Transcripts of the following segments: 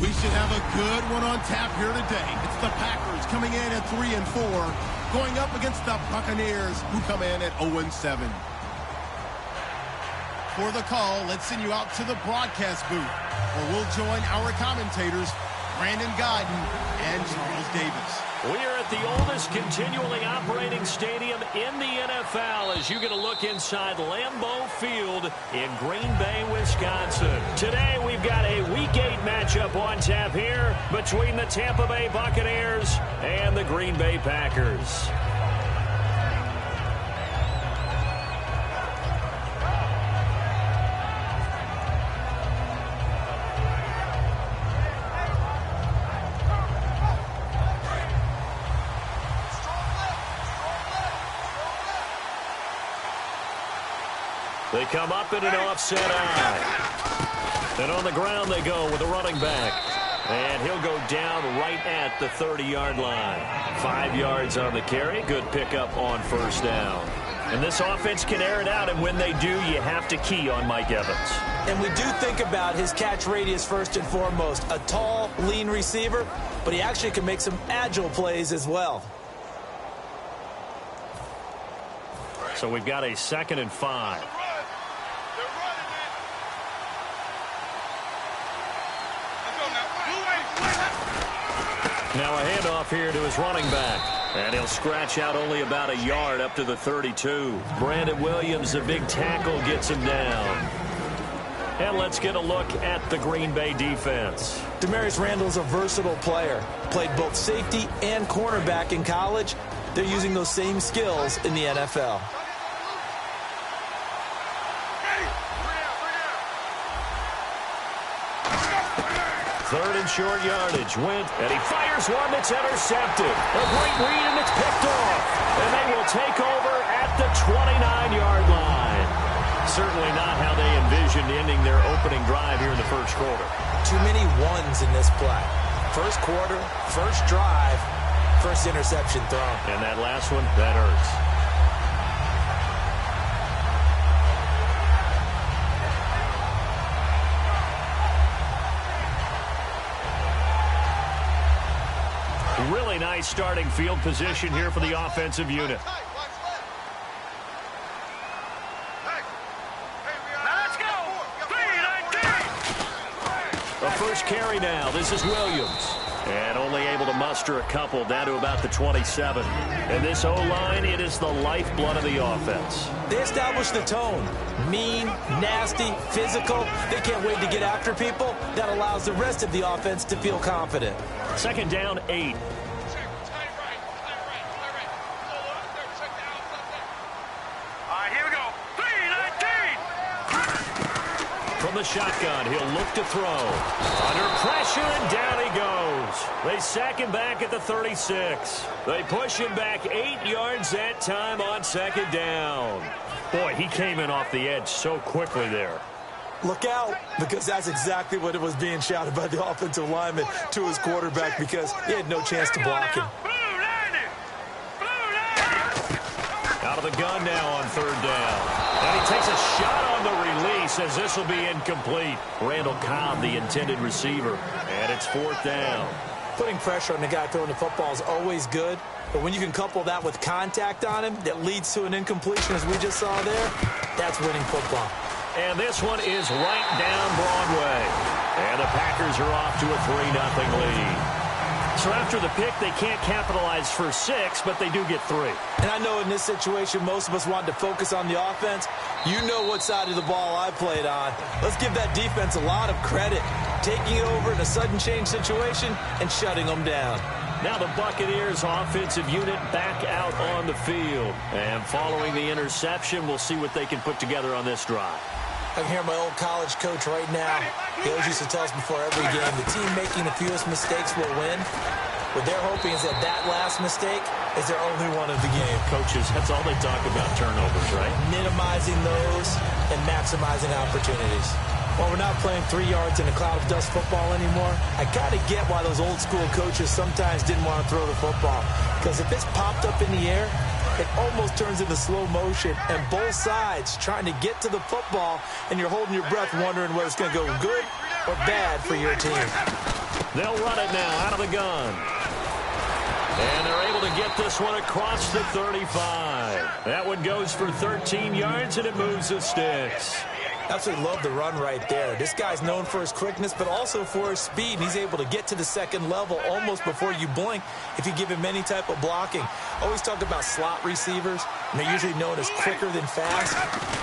We should have a good one on tap here today. It's the Packers coming in at 3-4, going up against the Buccaneers, who come in at 0-7. For the call, let's send you out to the broadcast booth, where we'll join our commentators, Brandon Guyton and Charles Davis. We are at the oldest continually operating stadium in the NFL as you get a look inside Lambeau Field in Green Bay, Wisconsin. Today we've got a Week 8 matchup on tap here between the Tampa Bay Buccaneers and the Green Bay Packers. They come up in an offset eye. And on the ground they go with a running back. And he'll go down right at the 30-yard line. 5 yards on the carry. Good pickup on first down. And this offense can air it out, and when they do, you have to key on Mike Evans. And we do think about his catch radius first and foremost. A tall, lean receiver, but he actually can make some agile plays as well. So we've got a 2nd and 5. Now a handoff here to his running back. And he'll scratch out only about a yard up to the 32. Brandon Williams, a big tackle, gets him down. And let's get a look at the Green Bay defense. Demarius Randall's a versatile player. Played both safety and cornerback in college. They're using those same skills in the NFL. Third and short yardage. Went, and he fires one that's intercepted. A great read, and it's picked off. And they will take over at the 29-yard line. Certainly not how they envisioned ending their opening drive here in the first quarter. Too many ones in this play. First quarter, first drive, first interception thrown. And that last one, that hurts. Really nice starting field position here for the offensive unit. A first carry now. This is Williams. And only able to muster a couple down to about the 27. And this O-line, it is the lifeblood of the offense. They establish the tone. Mean, nasty, physical. They can't wait to get after people. That allows the rest of the offense to feel confident. 2nd down, 8. From the shotgun, he'll look to throw. Under pressure, and down he goes. They sack him back at the 36. They push him back 8 yards that time on 2nd down. Boy, he came in off the edge so quickly there. Look out, because that's exactly what it was being shouted by the offensive lineman to his quarterback, because he had no chance to block him. Out of the gun now on 3rd down. And he takes a shot on the release as this will be incomplete. Randall Cobb, the intended receiver. And it's 4th down. Putting pressure on the guy throwing the football is always good. But when you can couple that with contact on him that leads to an incompletion, as we just saw there, that's winning football. And this one is right down Broadway. And the Packers are off to a 3-0 lead. So after the pick, they can't capitalize for 6, but they do get 3. And I know in this situation, most of us wanted to focus on the offense. You know what side of the ball I played on. Let's give that defense a lot of credit. Taking it over in a sudden change situation and shutting them down. Now the Buccaneers offensive unit back out on the field. And following the interception, we'll see what they can put together on this drive. I can hear my old college coach right now. He always used to tell us before every game, the team making the fewest mistakes will win. What they're hoping is that last mistake is their only one of the game. Coaches, that's all they talk about, turnovers, right? Minimizing those and maximizing opportunities. While we're not playing 3 yards in a cloud of dust football anymore, I got to get why those old school coaches sometimes didn't want to throw the football. Because if it's popped up in the air, it almost turns into slow motion, and both sides trying to get to the football, and you're holding your breath wondering whether it's going to go good or bad for your team. They'll run it now out of the gun. And they're able to get this one across the 35. That one goes for 13 yards, and it moves the sticks. Absolutely love the run right there. This guy's known for his quickness, but also for his speed. He's able to get to the second level almost before you blink if you give him any type of blocking. Always talk about slot receivers, and they're usually known as quicker than fast.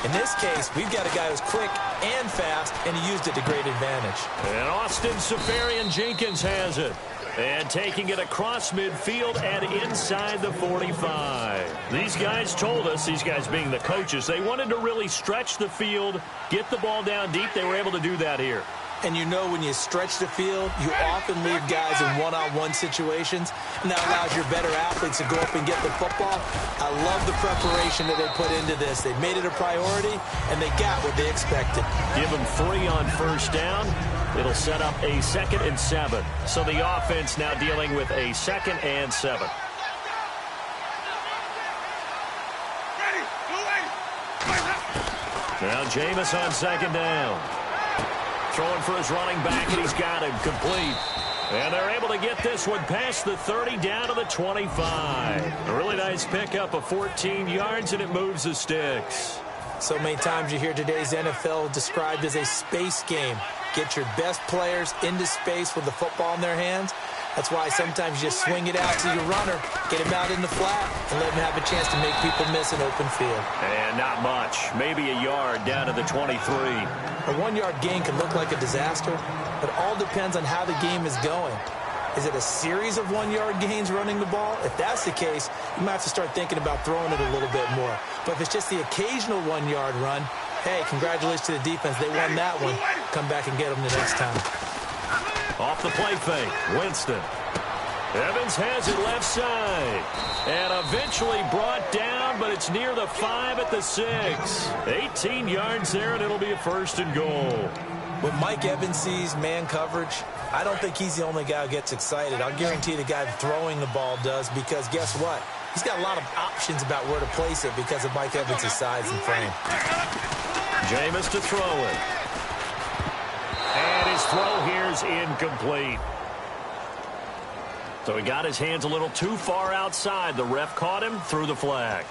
In this case, we've got a guy who's quick and fast, and he used it to great advantage. And Austin Seferian-Jenkins has it. And taking it across midfield and inside the 45. These guys told us, these guys being the coaches, they wanted to really stretch the field, get the ball down deep. They were able to do that here. And you know when you stretch the field, you often leave guys in one-on-one situations, and that allows your better athletes to go up and get the football. I love the preparation that they put into this. They made it a priority, and they got what they expected. Give them 3 on first down. It'll set up a 2nd and 7. So the offense now dealing with a 2nd and 7. Now Jameis on 2nd down. Throwing for his running back, and he's got him complete. And they're able to get this one past the 30 down to the 25. A really nice pickup of 14 yards, and it moves the sticks. So many times you hear today's NFL described as a space game. Get your best players into space with the football in their hands. That's why sometimes you just swing it out to your runner, get him out in the flat, and let him have a chance to make people miss an open field. And not much. Maybe a yard down to the 23. A 1-yard gain can look like a disaster, but all depends on how the game is going. Is it a series of 1-yard gains running the ball? If that's the case, you might have to start thinking about throwing it a little bit more. But if it's just the occasional 1-yard run, hey, congratulations to the defense. They won that one. Come back and get them the next time. Off the play fake, Winston. Evans has it left side. And eventually brought down, but it's near the 5 at the 6. 18 yards there, and it'll be a 1st and goal. When Mike Evans sees man coverage, I don't think he's the only guy who gets excited. I'll guarantee the guy throwing the ball does, because guess what? He's got a lot of options about where to place it because of Mike Evans' size and frame. Jameis to throw it. And his throw here's incomplete. So he got his hands a little too far outside. The ref caught him, threw the flag.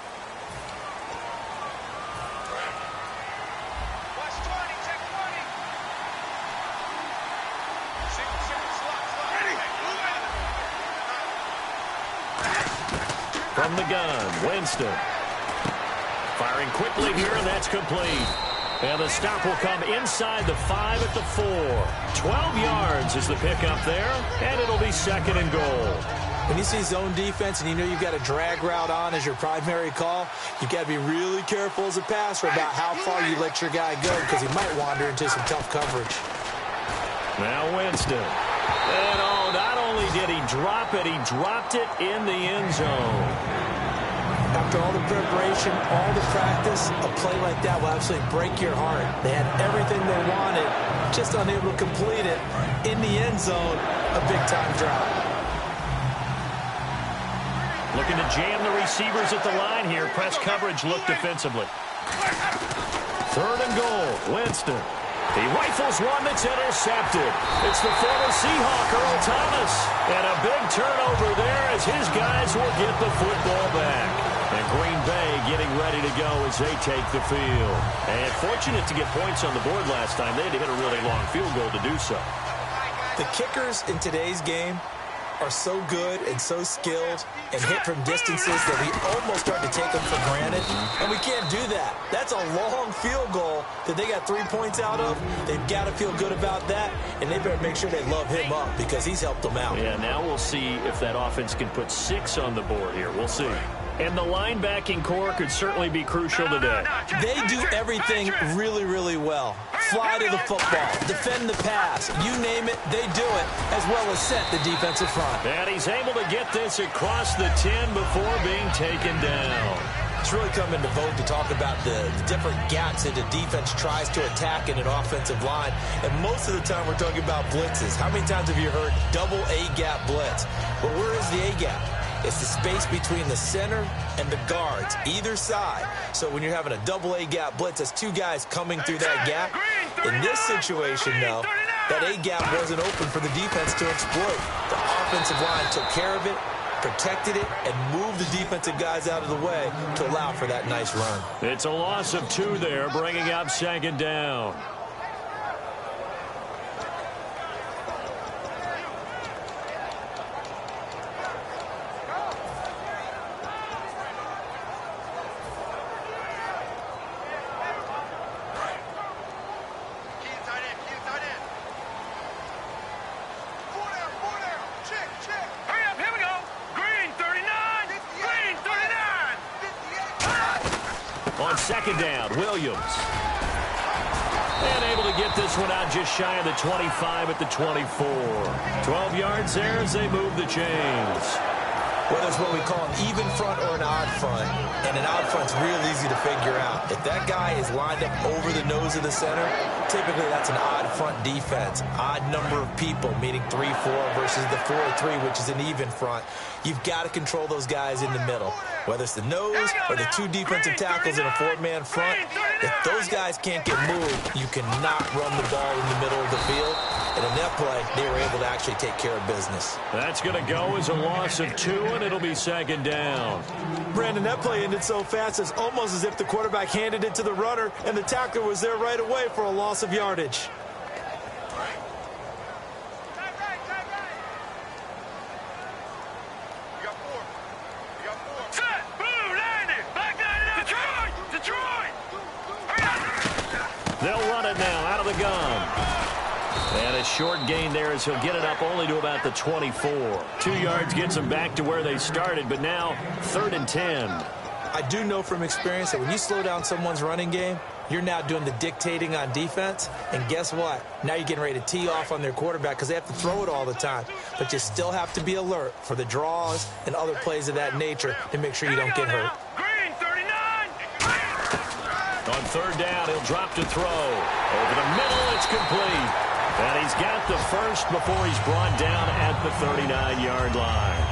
From the gun, Winston. Firing quickly here, and that's complete. And the stop will come inside the 5 at the 4. 12 yards is the pickup there, and it'll be 2nd and goal. When you see zone defense and you know you've got a drag route on as your primary call, you've got to be really careful as a passer about how far you let your guy go, because he might wander into some tough coverage. Now Winston. And not only did he drop it, he dropped it in the end zone. After all the preparation, all the practice, a play like that will absolutely break your heart. They had everything they wanted, just unable to complete it. In the end zone, a big-time drop. Looking to jam the receivers at the line here. Press coverage look defensively. 3rd and goal, Winston. He rifles one that's intercepted. It's the former Seahawk, Earl Thomas. And a big turnover there as his guys will get the football back. And Green Bay getting ready to go as they take the field. And fortunate to get points on the board last time. They had to hit a really long field goal to do so. The kickers in today's game are so good and so skilled and hit from distances that we almost start to take them for granted. And we can't do that. That's a long field goal that they got 3 points out of. They've got to feel good about that, and they better make sure they love him up because he's helped them out. Yeah, now we'll see if that offense can put 6 on the board here. We'll see. And the linebacking core could certainly be crucial today. They do everything really, really well. Fly to the football, defend the pass, you name it, they do it, as well as set the defensive front. And he's able to get this across the 10 before being taken down. It's really come into vogue to talk about the different gaps that the defense tries to attack in an offensive line. And most of the time we're talking about blitzes. How many times have you heard double A-gap blitz? But where is the A-gap? It's the space between the center and the guards, either side. So when you're having a double A-gap blitz, that's 2 guys coming through that gap. In this situation, though, That A-gap wasn't open for the defense to exploit. The offensive line took care of it, protected it, and moved the defensive guys out of the way to allow for that nice run. It's a loss of 2 there, bringing up 2nd down. On 2nd down, Williams. And able to get this one out just shy of the 25 at the 24. 12 yards there as they move the chains. Whether it's what we call an even front or an odd front, and an odd front's real easy to figure out. If that guy is lined up over the nose of the center, typically that's an odd front defense. Odd number of people, meaning 3-4 versus the 4-3, which is an even front. You've got to control those guys in the middle. Whether it's the nose or the 2 defensive tackles in a 4-man front, if those guys can't get moved, you cannot run the ball in the middle of the field. And in that play, they were able to actually take care of business. That's going to go as a loss of 2, and it'll be 2nd down. Brandon, that play ended so fast, it's almost as if the quarterback handed it to the runner, and the tackler was there right away for a loss of yardage. They'll run it now out of the gun. And a short gain there as he'll get it up only to about the 24. 2 yards gets them back to where they started, but now 3rd and 10. I do know from experience that when you slow down someone's running game, you're now doing the dictating on defense. And guess what? Now you're getting ready to tee off on their quarterback because they have to throw it all the time. But you still have to be alert for the draws and other plays of that nature to make sure you don't get hurt. On 3rd down, he'll drop to throw. Over the middle, it's complete. And he's got the first before he's brought down at the 39-yard line.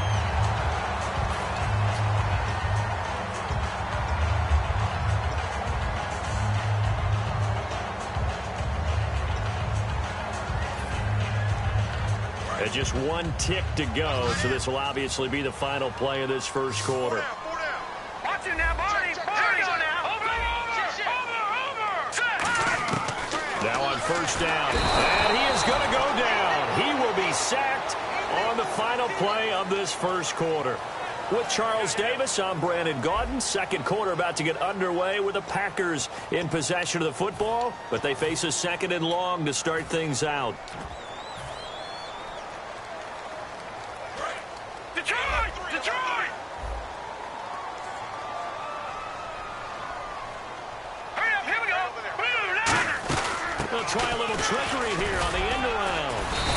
And just 1 tick to go, so this will obviously be the final play of this first quarter. Watch it now, Barney. Barney. Now on 1st down, and he is going to go down. He will be sacked on the final play of this first quarter. With Charles Davis, I'm Brandon Gaudin. Second quarter about to get underway with the Packers in possession of the football, but they face a 2nd and long to start things out. Detroit! Hurry up, here we go. They'll try a little trickery here on the end around.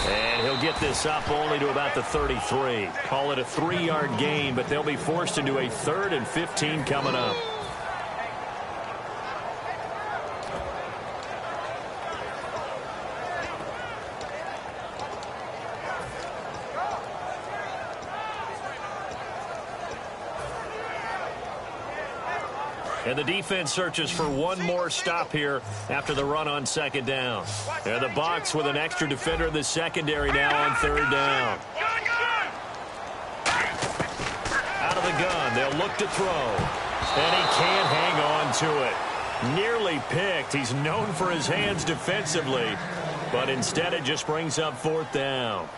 And he'll get this up only to about the 33. Call it a 3-yard gain, but they'll be forced into a 3rd and 15 coming up. And the defense searches for one more stop here after the run on 2nd down. And the Bucs with an extra defender in the secondary now on 3rd down. Out of the gun, they'll look to throw. And he can't hang on to it. Nearly picked. He's known for his hands defensively, but instead it just brings up 4th down.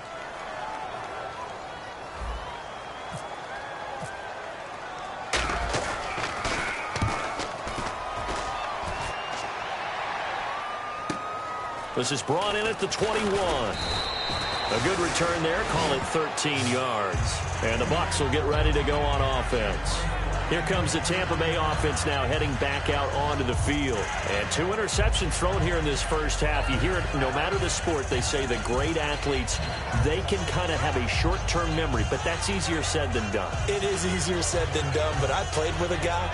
This is brought in at the 21. A good return there. Call it 13 yards. And the Bucs will get ready to go on offense. Here comes the Tampa Bay offense now heading back out onto the field. And 2 interceptions thrown here in this first half. You hear it no matter the sport. They say the great athletes, they can kind of have a short-term memory. But that's easier said than done. It is easier said than done. But I played with a guy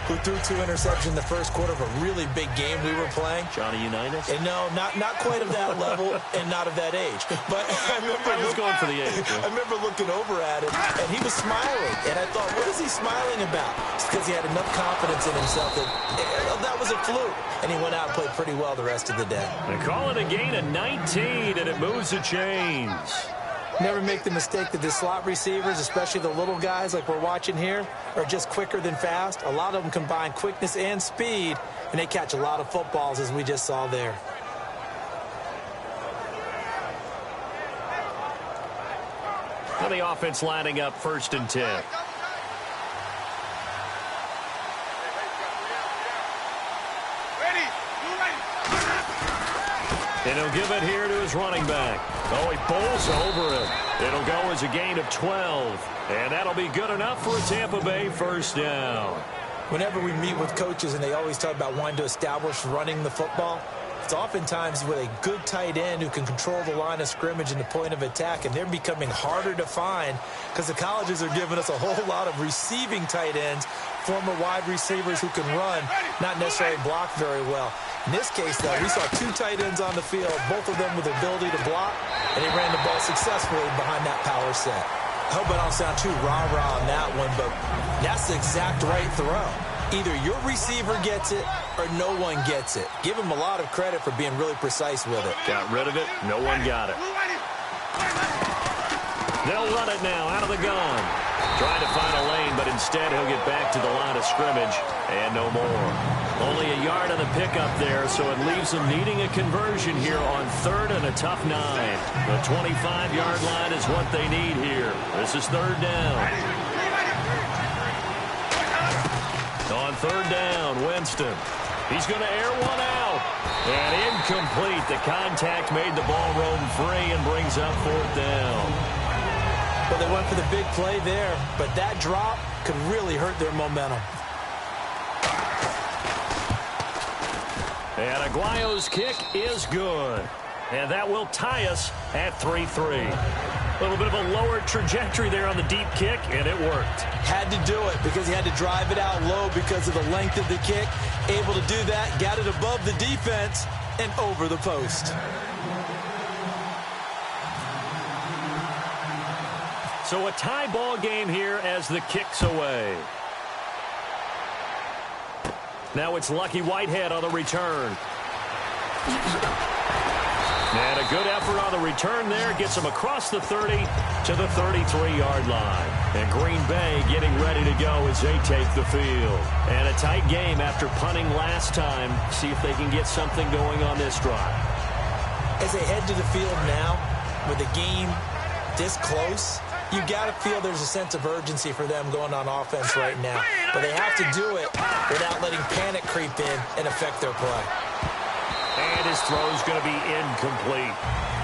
who threw 2 interceptions in the first quarter of a really big game we were playing. Johnny Unitas? And no, not quite of that level and not of that age. But I was going for the age. I remember looking over at him, and he was smiling. And I thought, what is he smiling about? It's because he had enough confidence in himself that was a fluke. And he went out and played pretty well the rest of the day. They call it a gain of 19, and it moves the chains. Never make the mistake that the slot receivers, especially the little guys like we're watching here, are just quicker than fast. A lot of them combine quickness and speed, and they catch a lot of footballs, as we just saw there. Now the offense lining up 1st and 10. And he'll give it here to his running back. Oh, he bowls over him. It'll go as a gain of 12. And that'll be good enough for a Tampa Bay 1st down. Whenever we meet with coaches and they always talk about wanting to establish running the football, it's oftentimes with a good tight end who can control the line of scrimmage and the point of attack, and they're becoming harder to find because the colleges are giving us a whole lot of receiving tight ends, former wide receivers who can run, not necessarily block very well. In this case, though, we saw 2 tight ends on the field, both of them with the ability to block, and they ran the ball successfully behind that power set. I hope I don't sound too rah-rah on that one, but that's the exact right throw. Either your receiver gets it or no one gets it. Give him a lot of credit for being really precise with it. Got rid of it. No one got it. They'll run it now out of the gun. Trying to find a lane, but instead he'll get back to the line of scrimmage and no more. Only a yard on the pickup there, so it leaves them needing a conversion here on 3rd and a tough 9. The 25-yard line is what they need here. This is 3rd down. On 3rd down, Winston. He's going to air one out. And incomplete. The contact made the ball roam free and brings up 4th down. Well, they went for the big play there, but that drop could really hurt their momentum. And Aguayo's kick is good. And that will tie us at 3-3. A little bit of a lower trajectory there on the deep kick, and it worked. Had to do it because he had to drive it out low because of the length of the kick. Able to do that, got it above the defense and over the post. So a tie ball game here as the kick's away. Now it's Lucky Whitehead on the return. And a good effort on the return there. Gets him across the 30 to the 33-yard line. And Green Bay getting ready to go as they take the field. And a tight game after punting last time. See if they can get something going on this drive. As they head to the field now, with the game this close, you got to feel there's a sense of urgency for them going on offense right now. But they have to do it without letting panic creep in and affect their play. And his throw is going to be incomplete.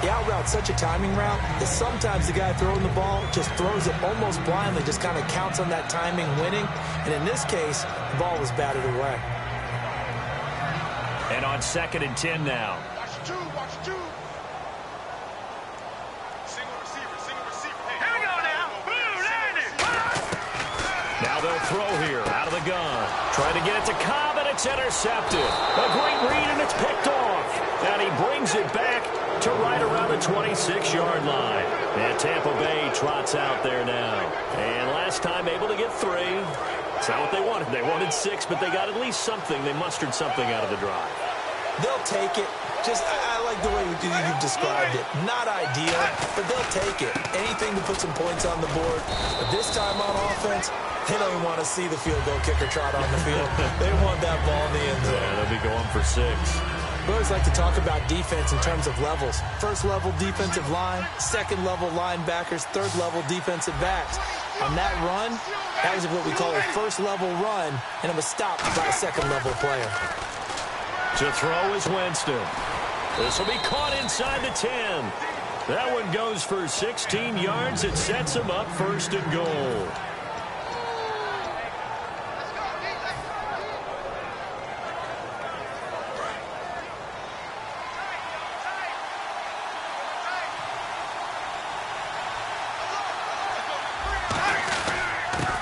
The out route's such a timing route that sometimes the guy throwing the ball just throws it almost blindly, just kind of counts on that timing winning. And in this case, the ball was batted away. And on 2nd and 10 now. Watch two. Single receiver. Here we go now. Boom, landed. Now they'll throw here out of the gun. Trying to get it to Cobb, and it's intercepted. A great read, and it's picked off. And he brings it back to right around the 26-yard line. And Tampa Bay trots out there now. And last time able to get 3. It's not what they wanted. They wanted 6, but they got at least something. They mustered something out of the drive. They'll take it. I like the way you've described it. Not ideal, but they'll take it. Anything to put some points on the board. But this time on offense, they don't even want to see the field goal kicker trot on the field. They want that ball in the end zone. Yeah, they'll be going for 6. We always like to talk about defense in terms of levels. First level defensive line, second level linebackers, third level defensive backs. On that run, that was what we call a first level run, and it was stopped by a second level player. To throw is Winston. This will be caught inside the 10. That one goes for 16 yards. It sets him up 1st and goal.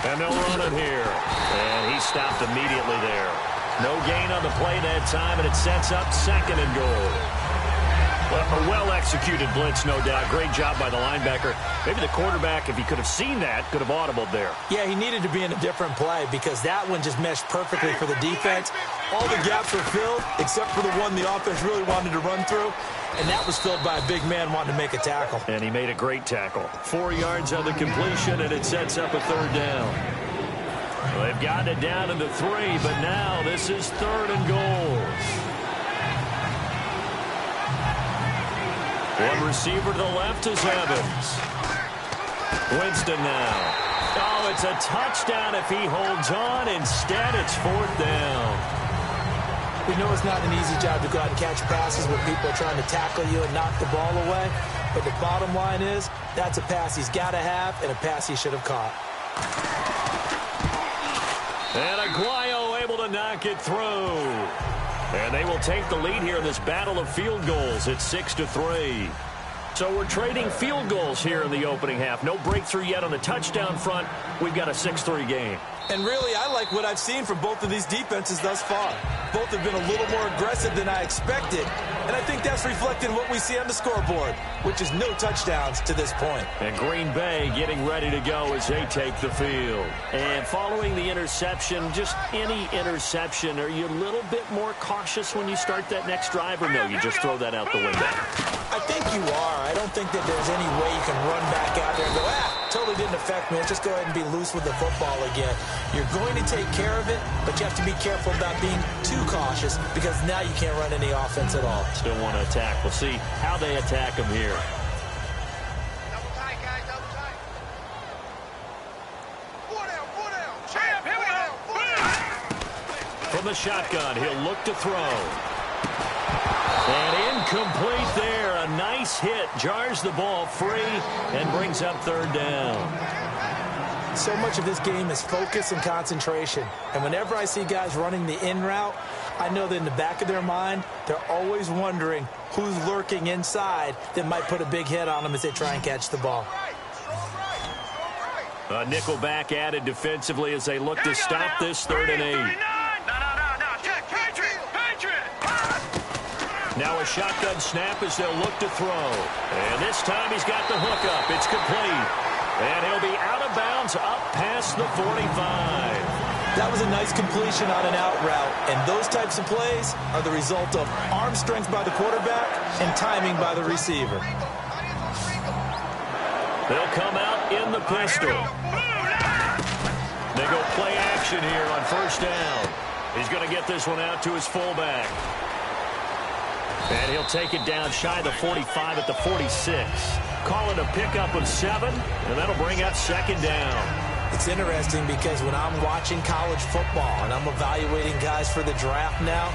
And they'll run it here. And he stopped immediately there. No gain on the play that time, and it sets up 2nd and goal. A well-executed blitz, no doubt. Great job by the linebacker. Maybe the quarterback, if he could have seen that, could have audibled there. Yeah, he needed to be in a different play because that one just meshed perfectly for the defense. All the gaps were filled except for the one the offense really wanted to run through, and that was filled by a big man wanting to make a tackle. And he made a great tackle. 4 yards on the completion, and it sets up a 3rd down. Well, they've gotten it down into 3, but now this is 3rd and goal. One receiver to the left is Evans. Winston now. Oh, it's a touchdown if he holds on. Instead, it's 4th down. We know it's not an easy job to go out and catch passes when people are trying to tackle you and knock the ball away. But the bottom line is, that's a pass he's got to have and a pass he should have caught. And Aguayo able to knock it through. And they will take the lead here in this battle of field goals. It's 6-3. So we're trading field goals here in the opening half. No breakthrough yet on the touchdown front. We've got a 6-3 game. And really, I like what I've seen from both of these defenses thus far. Both have been a little more aggressive than I expected. And I think that's reflected in what we see on the scoreboard, which is no touchdowns to this point. And Green Bay getting ready to go as they take the field. And following the interception, just any interception, are you a little bit more cautious when you start that next drive, or no, you just throw that out the window? I think you are. I don't think that there's any way you can run back out there and go, totally didn't affect me. Let's just go ahead and be loose with the football again. You're going to take care of it, but you have to be careful about being too cautious because now you can't run any offense at all. Still want to attack. We'll see how they attack him here. Double tight, guys, double tight. 4 down, 4 down. Champ, here we go. From the shotgun, he'll look to throw. And incomplete there. A nice hit. Jars the ball free and brings up 3rd down. So much of this game is focus and concentration. And whenever I see guys running the in route, I know that in the back of their mind, they're always wondering who's lurking inside that might put a big hit on them as they try and catch the ball. A nickel back added defensively as they look to stop this 3rd and 8. Now a shotgun snap as they'll look to throw. And this time he's got the hook up. It's complete. And he'll be out of bounds up past the 45. That was a nice completion on an out route. And those types of plays are the result of arm strength by the quarterback and timing by the receiver. They'll come out in the pistol. They go play action here on 1st down. He's going to get this one out to his fullback. And he'll take it down shy the 45 at the 46. Call it a pickup of 7, and that'll bring up 2nd down. It's interesting because when I'm watching college football and I'm evaluating guys for the draft now,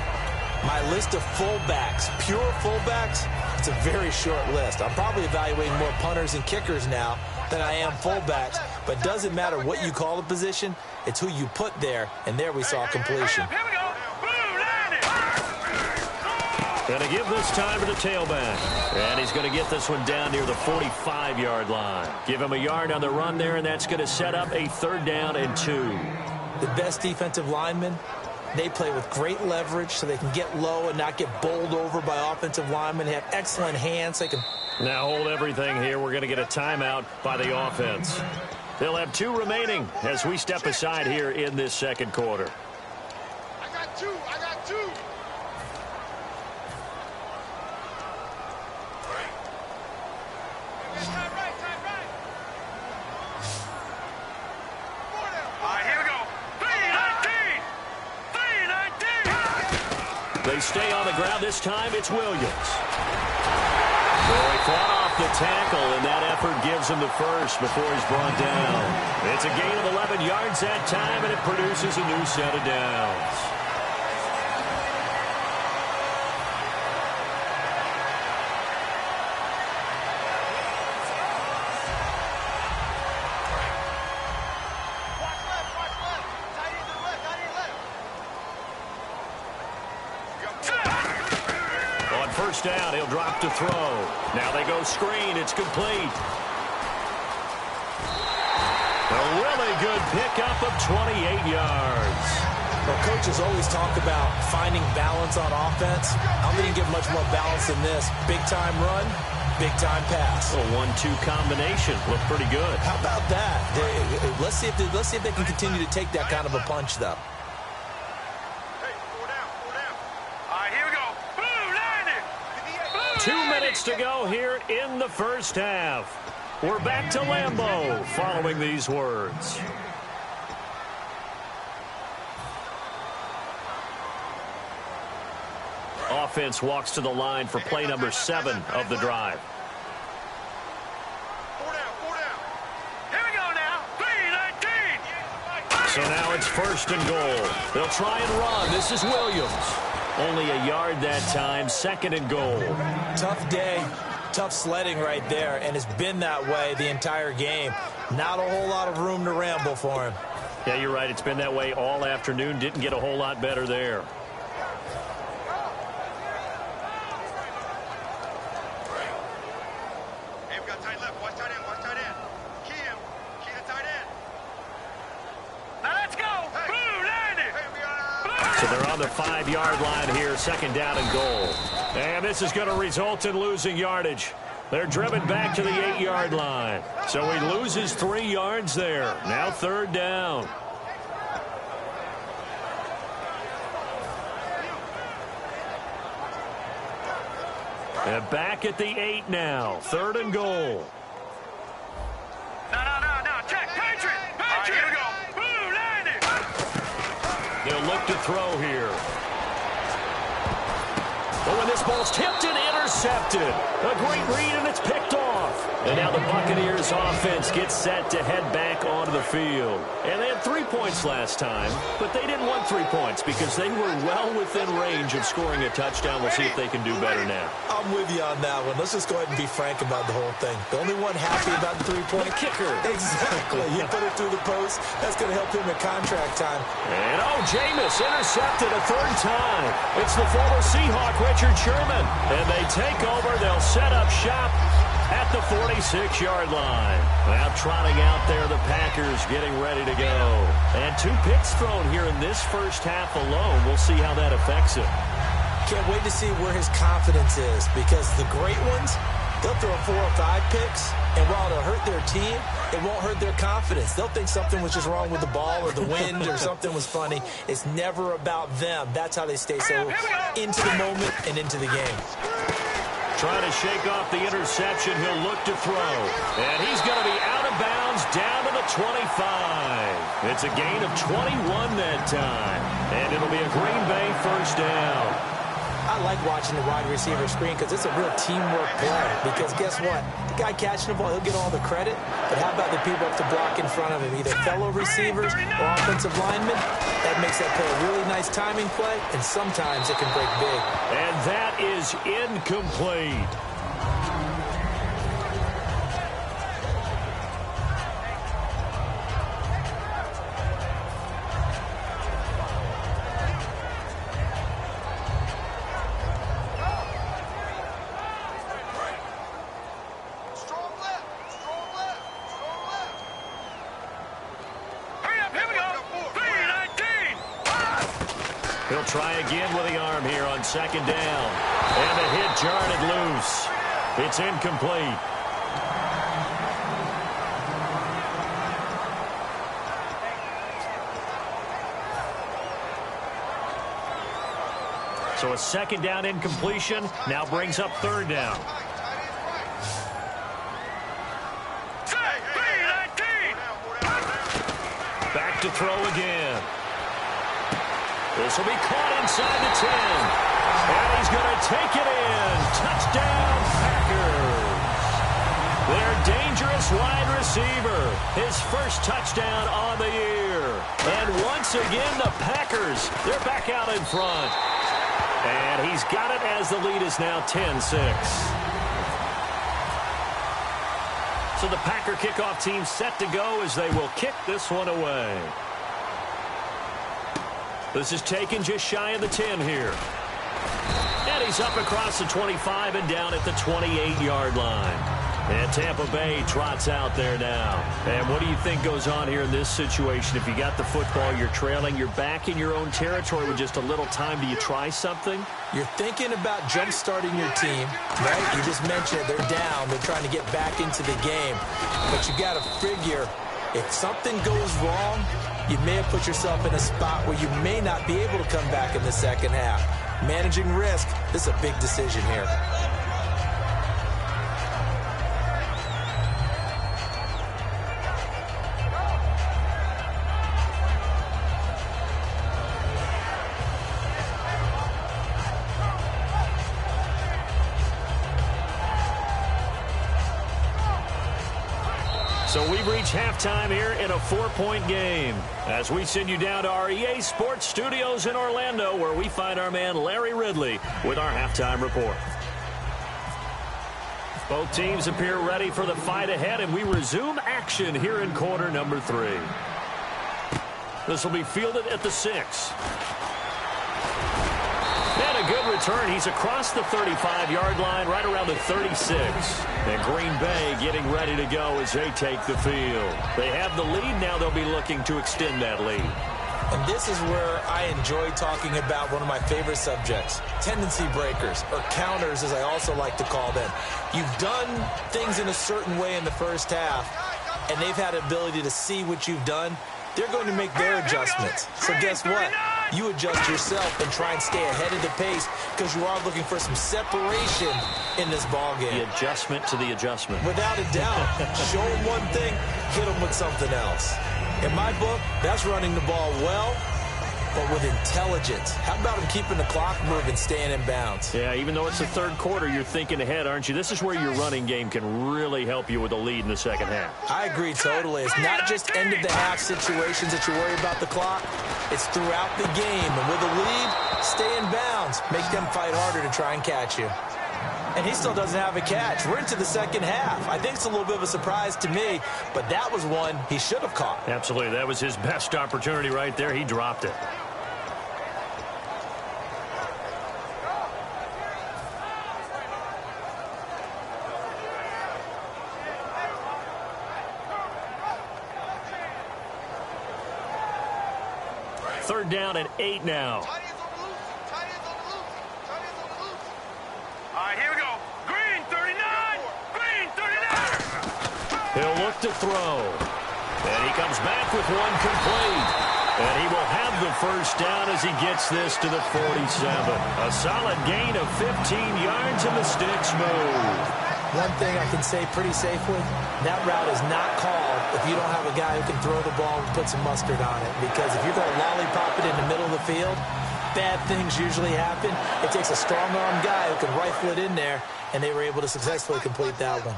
my list of fullbacks, pure fullbacks, it's a very short list. I'm probably evaluating more punters and kickers now than I am fullbacks. But it doesn't matter what you call the position, it's who you put there, and there we saw completion. Going to give this time to the tailback. And he's going to get this one down near the 45-yard line. Give him a yard on the run there, and that's going to set up a 3rd down and 2. The best defensive linemen, they play with great leverage so they can get low and not get bowled over by offensive linemen. They have excellent hands. They can... Now hold everything here. We're going to get a timeout by the offense. They'll have 2 remaining as we step aside here in this 2nd quarter. I got 2. I got 2. They stay on the ground. This time it's Williams. Boy, fought off the tackle, and that effort gives him the first before he's brought down. It's a gain of 11 yards that time, and it produces a new set of downs. Down, he'll drop to throw. Now they go screen. It's complete. A really good pickup of 28 yards. Well, coaches always talk about finding balance on offense. I don't think you can get much more balance than this. Big-time run, big-time pass. A 1-2 combination. Looked pretty good. How about that? Let's see if they can continue to take that kind of a punch, though. Hey, 4 down, 4 down. All right, here we go. Boom, landed. 2 minutes to go here in the first half. We're back to Lambeau following these words. Offense walks to the line for play number 7 of the drive. 4 down, 4 down. Here we go now. 3-19. So now it's 1st and goal. They'll try and run. This is Williams. Only a yard that time. 2nd and goal. Tough day, tough sledding right there, and it's been that way the entire game. Not a whole lot of room to ramble for him. Yeah, you're right. It's been that way all afternoon. Didn't get a whole lot better there. Hey, we got tight left. Watch tight end, watch tight end. Key him. Key the tight end. Now let's go. Boom, landed. Hey, we got So they're on the 5-yard line here, 2nd down and goal. And this is going to result in losing yardage. They're driven back to the 8-yard line. So he loses 3 yards there. Now 3rd down. And back at the 8 now. 3rd and goal. No. Check. Patriot. All right, here we go. Boom, landed. They'll look to throw here. Oh, and this ball's tipped and intercepted. A great read, and it's picked off. And now the Buccaneers offense gets set to head back onto the field. And they had 3 points last time, but they didn't want 3 points because they were well within range of scoring a touchdown. We'll see if they can do better now. I'm with you on that one. Let's just go ahead and be frank about the whole thing. The only one happy about the 3-point kicker. Exactly. He put it through the post. That's going to help him at contract time. And Jameis intercepted a 3rd time. It's the former Seahawk, Richard Sherman. And they take over. They'll set up shop at the 46-yard line. Now trotting out there, the Packers getting ready to go. And 2 picks thrown here in this first half alone. We'll see how that affects him. Can't wait to see where his confidence is, because the great ones, they'll throw 4 or 5 picks, and while it'll hurt their team, it won't hurt their confidence. They'll think something was just wrong with the ball or the wind or something was funny. It's never about them. That's how they stay so into the moment and into the game. Trying to shake off the interception. He'll look to throw. And he's going to be out of bounds down to the 25. It's a gain of 21 that time. And it'll be a Green Bay 1st down. I like watching the wide receiver screen because it's a real teamwork play. Because guess what? The guy catching the ball, he'll get all the credit. But how about the people up to block in front of him? Either fellow receivers or offensive linemen. That makes that play a really nice timing play. And sometimes it can break big. And that is incomplete. He'll try again with the arm here on 2nd down. And the hit jarred it loose. It's incomplete. So a 2nd down incompletion now brings up 3rd down. Back to throw again. This will be caught inside the 10. And he's going to take it in. Touchdown, Packers. Their dangerous wide receiver. His first touchdown on the year. And once again, the Packers, they're back out in front. And he's got it as the lead is now 10-6. So the Packer kickoff team set to go as they will kick this one away. This is taken just shy of the 10 here. And he's up across the 25 and down at the 28-yard line. And Tampa Bay trots out there now. And what do you think goes on here in this situation? If you got the football, you're trailing, you're back in your own territory with just a little time. Do you try something? You're thinking about jump-starting your team, right? You just mentioned it. They're down. They're trying to get back into the game. But you got to figure, if something goes wrong, you may have put yourself in a spot where you may not be able to come back in the second half. Managing risk, this is a big decision here. So we've reached halftime here in a 4-point game as we send you down to our EA Sports Studios in Orlando, where we find our man Larry Ridley with our halftime report. Both teams appear ready for the fight ahead, and we resume action here in quarter number 3. This will be fielded at the 6. And a good return. He's across the 35-yard line, right around the 36. And Green Bay getting ready to go as they take the field. They have the lead. Now they'll be looking to extend that lead. And this is where I enjoy talking about one of my favorite subjects, tendency breakers, or counters as I also like to call them. You've done things in a certain way in the first half, and they've had the ability to see what you've done. They're going to make their adjustments. So guess what? You adjust yourself and try and stay ahead of the pace because you are looking for some separation in this ball game. The adjustment to the adjustment. Without a doubt. Show them one thing, hit them with something else. In my book, that's running the ball well, but with intelligence. How about him keeping the clock moving, staying in bounds? Yeah, even though it's the third quarter, you're thinking ahead, aren't you? This is where your running game can really help you with a lead in the second half. I agree totally. It's not just end-of-the-half situations that you worry about the clock. It's throughout the game. And with a lead, stay in bounds. Make them fight harder to try and catch you. And he still doesn't have a catch. We're into the second half. I think it's a little bit of a surprise to me, but that was one he should have caught. Absolutely. That was his best opportunity right there. He dropped it. Third down and 8 now. All right, here we go. Green, 39. Green, 39. He'll look to throw. And he comes back with one complete. And he will have the first down as he gets this to the 47. A solid gain of 15 yards and the sticks move. One thing I can say pretty safely, that route is not called if you don't have a guy who can throw the ball and put some mustard on it. Because if you're going to lollipop it in the middle of the field, bad things usually happen. It takes a strong-arm guy who can rifle it in there, and they were able to successfully complete that one.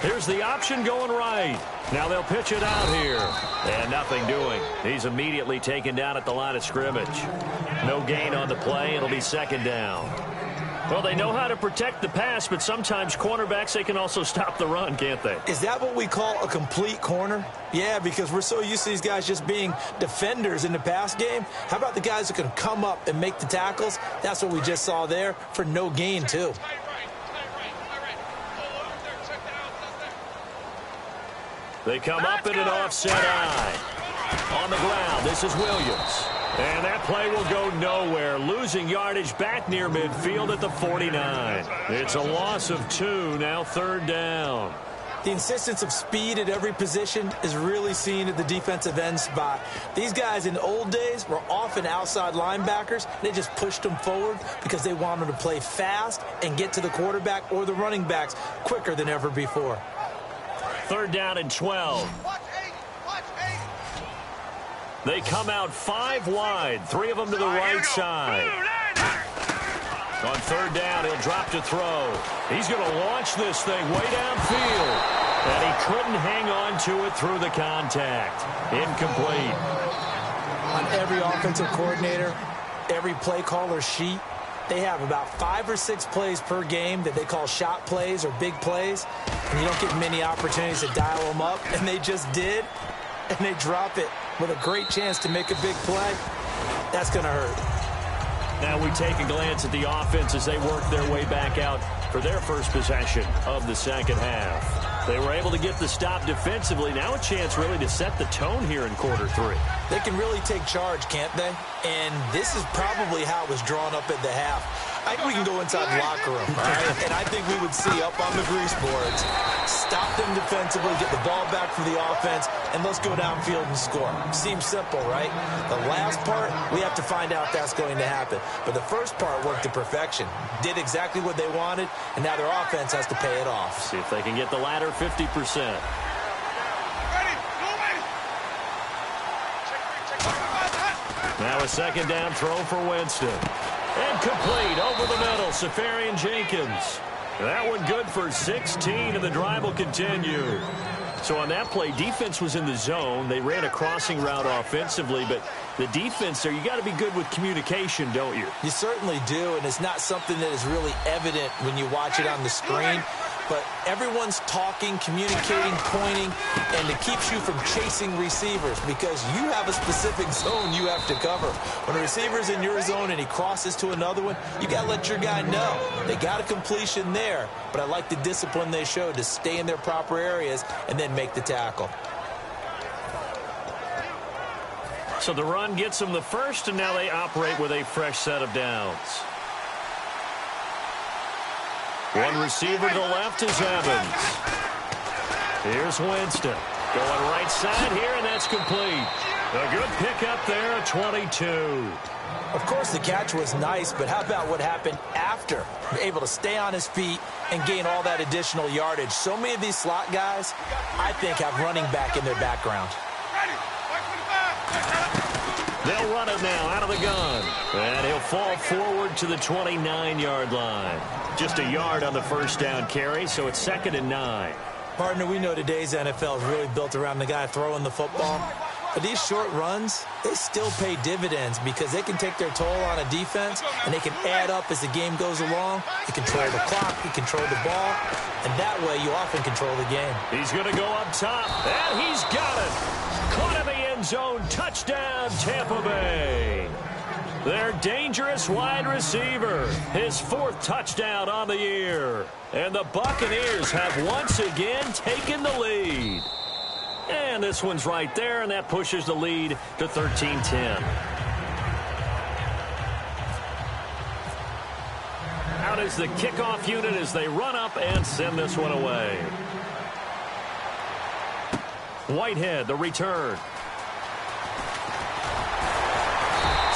Here's the option going right. Now they'll pitch it out here. And nothing doing. He's immediately taken down at the line of scrimmage. No gain on the play. It'll be second down. Well, they know how to protect the pass, but sometimes cornerbacks, they can also stop the run, can't they? Is that what we call a complete corner? Yeah, because we're so used to these guys just being defenders in the pass game. How about the guys who can come up and make the tackles? That's what we just saw there for no gain, too. They come up in an offset eye. On the ground, this is Williams. And that play will go nowhere. Losing yardage back near midfield at the 49. It's a loss of 2, now third down. The insistence of speed at every position is really seen at the defensive end spot. These guys in the old days were often outside linebackers. They just pushed them forward because they wanted to play fast and get to the quarterback or the running backs quicker than ever before. Third down and 12. They come out 5 wide, 3 of them to the right side. On third down, he'll drop to throw. He's going to launch this thing way downfield. And he couldn't hang on to it through the contact. Incomplete. On every offensive coordinator, every play caller sheet, they have about 5 or 6 plays per game that they call shot plays or big plays. And you don't get many opportunities to dial them up. And they just did. And they drop it with a great chance to make a big play. That's going to hurt. Now we take a glance at the offense as they work their way back out for their first possession of the second half. They were able to get the stop defensively. Now a chance really to set the tone here in quarter three. They can really take charge, can't they? And this is probably how it was drawn up at the half. I think we can go inside the locker room, all right? And I think we would see up on the grease boards, stop them defensively, get the ball back for the offense, and let's go downfield and score. Seems simple, right? The last part, we have to find out if that's going to happen. But the first part worked to perfection. Did exactly what they wanted, and now their offense has to pay it off. See if they can get the latter 50%. Now a second down throw for Winston. And complete over the middle, Safarian Jenkins. That one good for 16, and the drive will continue. So on that play, defense was in the zone. They ran a crossing route offensively, but the defense there, you got to be good with communication, don't you? You certainly do, and it's not something that is really evident when you watch it on the screen. But everyone's talking, communicating, pointing, and it keeps you from chasing receivers because you have a specific zone you have to cover. When a receiver's in your zone and he crosses to another one, you got to let your guy know. They got a completion there, but I like the discipline they showed to stay in their proper areas and then make the tackle. So the run gets them the first, and now they operate with a fresh set of downs. One receiver to the left is Evans. Here's Winston. Going right side here, and that's complete. A good pickup there at 22. Of course, the catch was nice, but how about what happened after? Able to stay on his feet and gain all that additional yardage. So many of these slot guys, I think, have running back in their background. They'll run it now out of the gun. And he'll fall forward to the 29-yard line. Just a yard on the first down carry, so it's 2nd and 9. Partner, we know today's NFL is really built around the guy throwing the football. But these short runs, they still pay dividends because they can take their toll on a defense, and they can add up as the game goes along. You control the clock, you control the ball, and that way you often control the game. He's going to go up top, and he's got it. Caught in the end zone, touchdown, Tampa Bay. Their dangerous wide receiver, his 4th touchdown on the year. And the Buccaneers have once again taken the lead. And this one's right there, and that pushes the lead to 13-10. Out is the kickoff unit as they run up and send this one away. Whitehead, the return.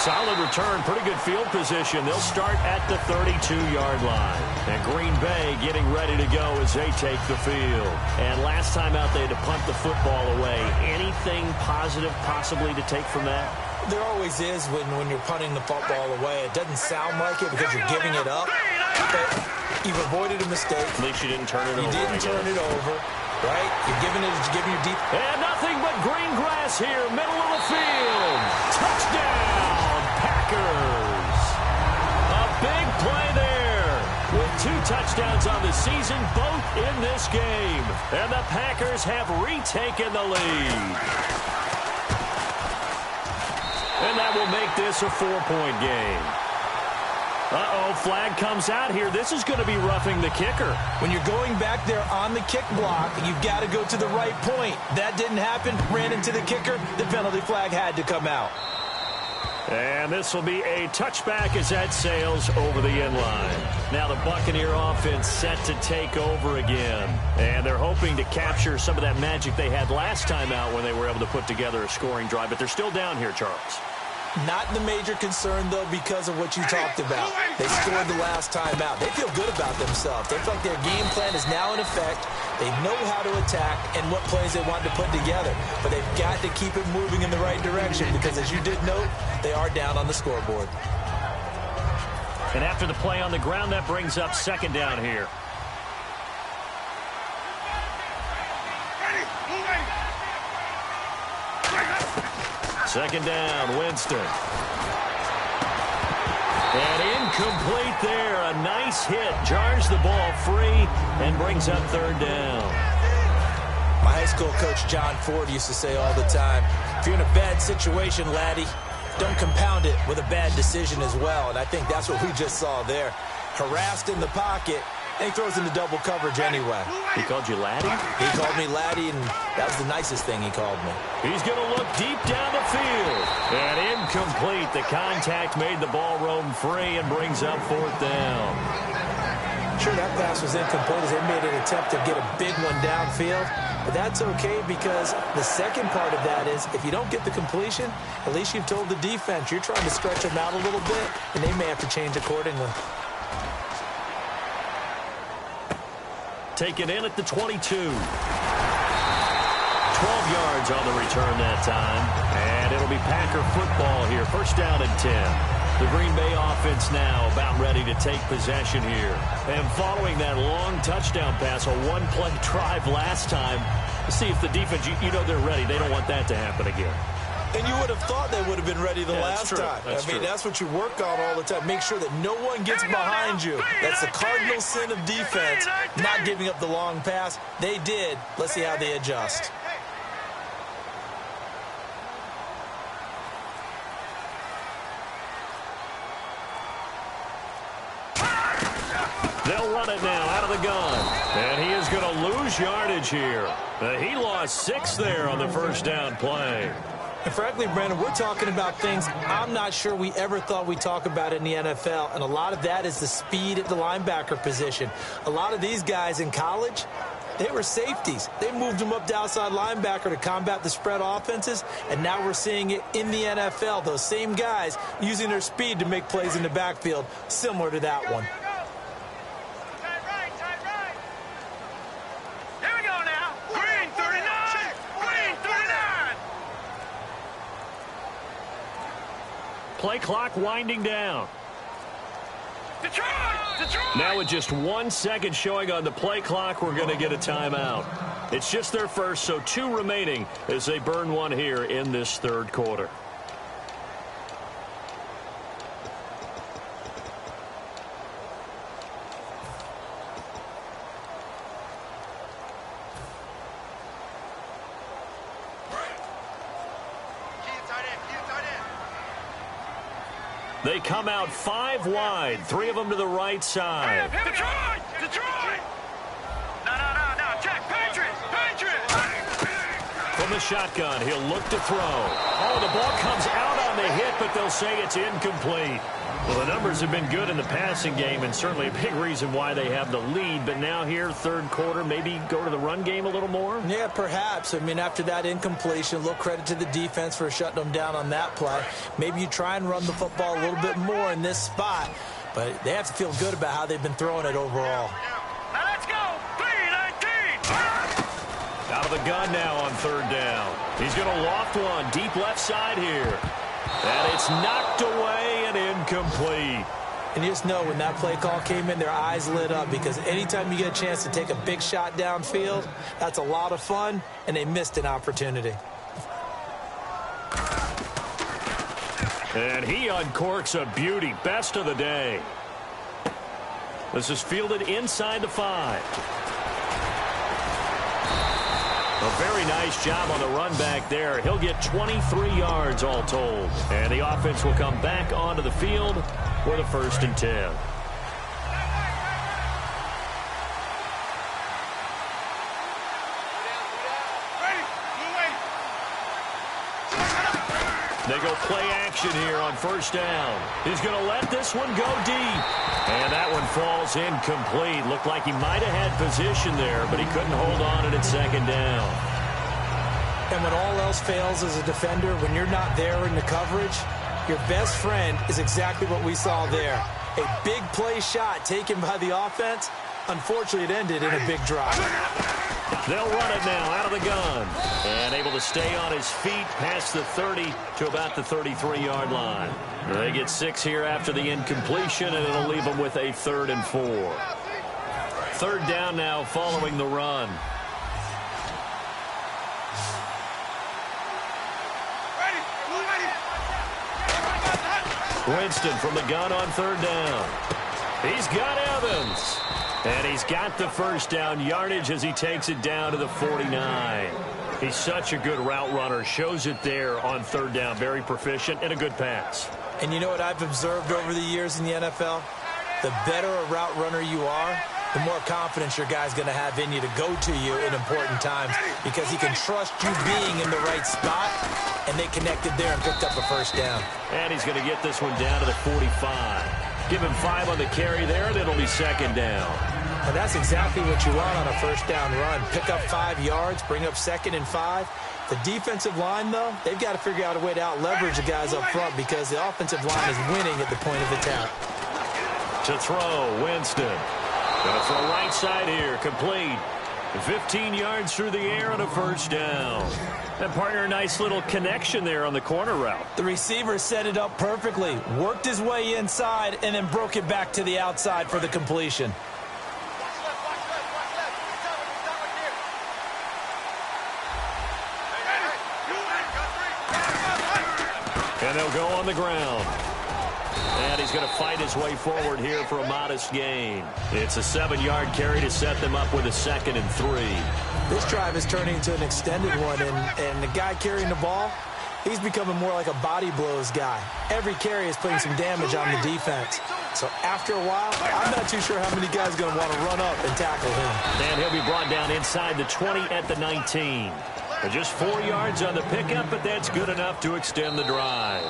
Solid return, pretty good field position. They'll start at the 32-yard line. And Green Bay getting ready to go as they take the field. And last time out, they had to punt the football away. Anything positive possibly to take from that? There always is when you're punting the football away. It doesn't sound like it because you're giving it up. But you've avoided a mistake. At least you didn't turn it over. You didn't turn it over, right? You're giving your deep. And nothing but green grass here, middle of the field. Touchdown! Packers. A big play there with 2 touchdowns on the season, both in this game. And the Packers have retaken the lead. And that will make this a 4-point game. Uh-oh, flag comes out here. This is going to be roughing the kicker. When you're going back there on the kick block, you've got to go to the right point. That didn't happen. Ran into the kicker. The penalty flag had to come out. And this will be a touchback as that sails over the end line. Now the Buccaneer offense set to take over again. And they're hoping to capture some of that magic they had last time out when they were able to put together a scoring drive. But they're still down here, Charles. Not the major concern, though, because of what you talked about. They scored the last time out. They feel good about themselves. They feel like their game plan is now in effect. They know how to attack and what plays they want to put together. But they've got to keep it moving in the right direction because, as you did note, they are down on the scoreboard. And after the play on the ground, that brings up 2nd down here. Second down, Winston. And incomplete there. A nice hit. Jars the ball free and brings up 3rd down. My high school coach, John Ford, used to say all the time, if you're in a bad situation, laddie, don't compound it with a bad decision as well. And I think that's what we just saw there. Harassed in the pocket, and he throws into double coverage anyway. He called you laddie? He called me laddie, and that was the nicest thing he called me. He's going to look deep down the field. And incomplete. The contact made the ball roam free and brings up 4th down. Sure, that pass was incomplete as they made an attempt to get a big one downfield. But that's okay because the second part of that is if you don't get the completion, at least you've told the defense you're trying to stretch them out a little bit, and they may have to change accordingly. Taken in at the 22. 12 yards on the return that time. And it'll be Packer football here. 1st down and 10. The Green Bay offense now about ready to take possession here. And following that long touchdown pass, a one-play drive last time, to see if the defense, you know they're ready. They don't want that to happen again. And you would have thought they would have been ready the last time. I mean, that's what you work on all the time. Make sure that no one gets behind you. That's the cardinal sin of defense, not giving up the long pass. They did. Let's see how they adjust. They'll run it now out of the gun. And he is going to lose yardage here. He lost 6 there on the 1st down play. And frankly, Brandon, we're talking about things I'm not sure we ever thought we'd talk about in the NFL. And a lot of that is the speed at the linebacker position. A lot of these guys in college, they were safeties. They moved them up to outside linebacker to combat the spread offenses. And now we're seeing it in the NFL. Those same guys using their speed to make plays in the backfield, similar to that one. Play clock winding down. Detroit! Detroit! Now with just 1 second showing on the play clock, we're going to get a timeout. It's just their first, so 2 remaining as they burn one here in this 3rd quarter. They come out 5 wide, 3 of them to the right side. Detroit! Detroit! No, Jack, Patriots! From the shotgun, he'll look to throw. Oh, the ball comes out on the hit, but they'll say it's incomplete. Well, the numbers have been good in the passing game, and certainly a big reason why they have the lead. But now here, 3rd quarter, maybe go to the run game a little more? Yeah, perhaps. I mean, after that incompletion, a little credit to the defense for shutting them down on that play. Maybe you try and run the football a little bit more in this spot, but they have to feel good about how they've been throwing it overall. Now let's go! 3-19! Out of the gun now on 3rd down. He's going to loft one deep left side here. And it's knocked away and incomplete. And you just know when that play call came in, their eyes lit up because anytime you get a chance to take a big shot downfield, that's a lot of fun, and they missed an opportunity. And he uncorks a beauty. Best of the day. This is fielded inside the 5. A very nice job on the run back there. He'll get 23 yards all told. And the offense will come back onto the field for the 1st and 10. They go play action here on 1st down. He's going to let this one go deep. And that one falls incomplete. Looked like he might have had position there, but he couldn't hold on at 2nd down. And when all else fails as a defender, when you're not there in the coverage, your best friend is exactly what we saw there. A big play shot taken by the offense. Unfortunately, it ended in a big drive. They'll run it now out of the gun. And able to stay on his feet past the 30 to about the 33-yard line. They get 6 here after the incompletion, and it'll leave them with a 3rd and 4. 3rd down now following the run. Winston from the gun on 3rd down. He's got Evans. And he's got the 1st down yardage as he takes it down to the 49. He's such a good route runner. Shows it there on third down. Very proficient and a good pass. And you know what I've observed over the years in the NFL? The better a route runner you are, the more confidence your guy's going to have in you to go to you in important times because he can trust you being in the right spot, and they connected there and picked up a first down. And he's going to get this one down to the 45. Give him 5 on the carry there, and it'll be second down. And that's exactly what you want on a first down run. Pick up 5 yards, bring up 2nd and 5. The defensive line, though, they've got to figure out a way to out-leverage the guys up front because the offensive line is winning at the point of attack. To throw, Winston. Going to throw right side here, complete. 15 yards through the air and a first down. And partner, a nice little connection there on the corner route. The receiver set it up perfectly, worked his way inside, and then broke it back to the outside for the completion. And they'll go on the ground. And he's going to fight his way forward here for a modest gain. It's a 7-yard carry to set them up with a 2nd and 3. This drive is turning into an extended one, and the guy carrying the ball, he's becoming more like a body blows guy. Every carry is putting some damage on the defense. So after a while, I'm not too sure how many guys are going to want to run up and tackle him. And he'll be brought down inside the 20 at the 19. Just 4 yards on the pickup, but that's good enough to extend the drive.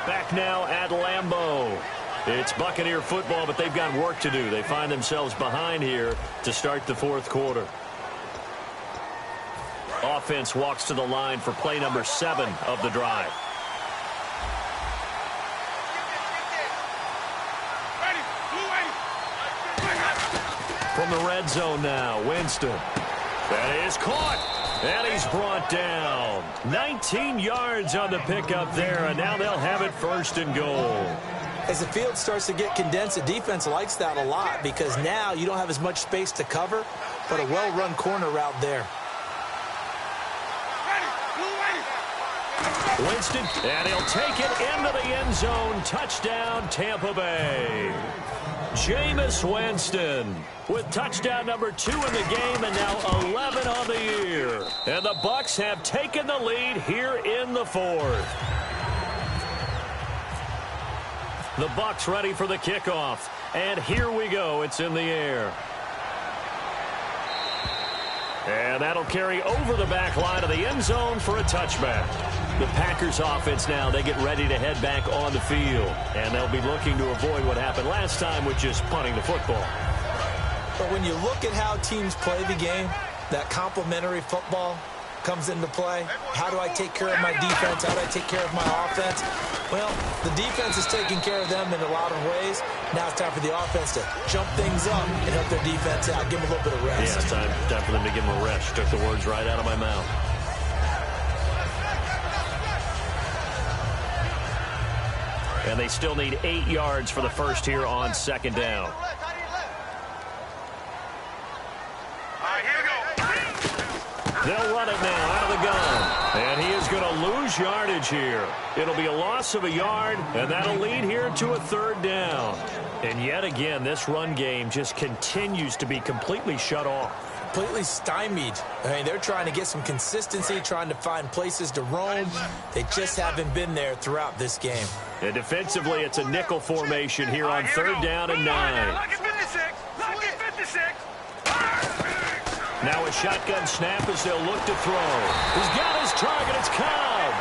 Back now at Lambeau. It's Buccaneer football, but they've got work to do. They find themselves behind here to start the 4th quarter. Offense walks to the line for play number 7 of the drive. From the red zone now, Winston. That is caught. And he's brought down. 19 yards on the pickup there, and now they'll have it 1st and goal. As the field starts to get condensed, the defense likes that a lot because now you don't have as much space to cover, but a well-run corner route there. Winston, and he'll take it into the end zone. Touchdown, Tampa Bay. Jameis Winston with touchdown number 2 in the game and now 11 on the year. And the Bucs have taken the lead here in the 4th. The Bucs ready for the kickoff. And here we go. It's in the air. And that'll carry over the back line of the end zone for a touchback. The Packers offense now, they get ready to head back on the field. And they'll be looking to avoid what happened last time with just punting the football. But when you look at how teams play the game, that complementary football comes into play. How do I take care of my defense? How do I take care of my offense? Well, the defense is taking care of them in a lot of ways. Now it's time for the offense to jump things up and help their defense out. Give them a little bit of rest. Yeah, it's time for them to give them a rest. Took the words right out of my mouth. And they still need 8 yards for the first here on 2nd down. They'll run it now out of the gun. And he is going to lose yardage here. It'll be a loss of a yard, and that'll lead here to a 3rd down. And yet again, this run game just continues to be completely shut off. Completely stymied. I mean, they're trying to get some consistency, trying to find places to roam. They just haven't been there throughout this game. And defensively, it's a nickel formation here on 3rd down and 9. Now a shotgun snap as they'll look to throw. He's got his target. It's Cobb.